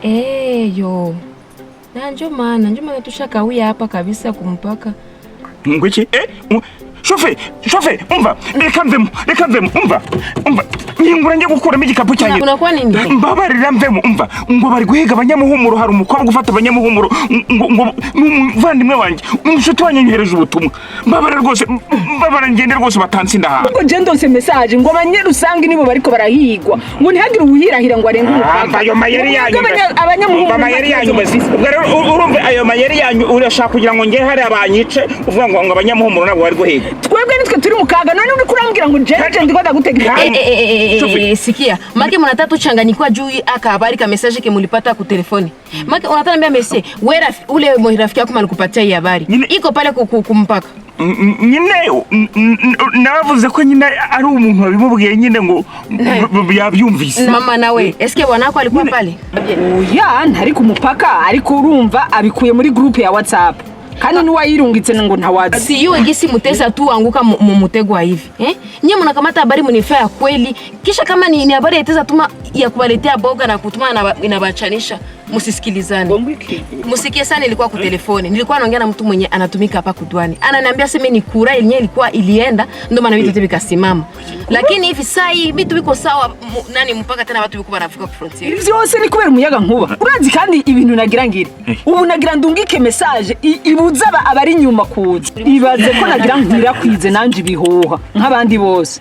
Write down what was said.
Yo. Na ndio maana tushakawia hapa kabisa kumpaka. Ngwiki? Shofe, umva, reka mvemo, umva. Nyingura nje gukura igikapu cyanjye. Unakuwa nini? Mbabarira mvemo, umva. Ngo bari guhiga abanyamuhumuro, hari umukobwa gufata abanyamuhumuro, ngo n'umuvandimwe wanjye. Umushuti wanjye nyohereje ubutumwa. Mbabarira rwose, ngende rwose batansinda ha. Ngo je ndonse message ngo abanyerusanga nibo bariko barahigwa. Ngo ntihagire ubuhirahira ngo arenge umupaka. Ayo mayeri yanyu. Abanyamuhumuro mayeri yanyu basi. Ubwo rero urumve ayo mayeri yanyu urashaka kugira ngo nge hari abanyice, uvuga ngo abanyamuhumuro nabo bari guhiga. Twebwe nitwe turi mukaga none uri kurambwira ngo je ndikoda gutegeka. Sikia, maki mnataka tuchanganyikwa juu aka habari ka message ke mulipata ku telefoni. Maki unataka niambia message, wewe ule rafiki yako malikupatia hii habari. Iko pale kumpaka. Nyine navuze ko nyine ari umuntu wabimubwiye nyine ngo yabyumvise. Mama nawe, eske bwanako alikuwa pale? Oya, ntari kumupaka ariko urumva abikuye muri group ya WhatsApp. Kandi nuwayirungitse ngo ntawazi. Si yue gisi mutesa tu anguka mu mutego hivi. Nyie mnakamata habari mnifaa kweli. Kisha kama ni habari yateza tuma ya kubaletea boga na kutuma inabachanisha, msisikilizane. Musikie sana ilikuwa ku telefoni. Nilikuwa naongea na mtu mwenye anatumika hapa kudwani. Ananiambia sema ni kura yenyewe ilikuwa ilienda ndio maana vitu vikasimama. Lakini hivi saa hii vitu viko sawa nani mpaka tena watu biko barafika ku frontier. Ivyo byose ni kubera umuyaga nkuba. Urazi kandi ibintu nagira ngira. Ubu nagira ndungike message ibuza abari nyuma kuza. Ibaze ko nagira ngira kwize nanje bihoha nk'abandi bose.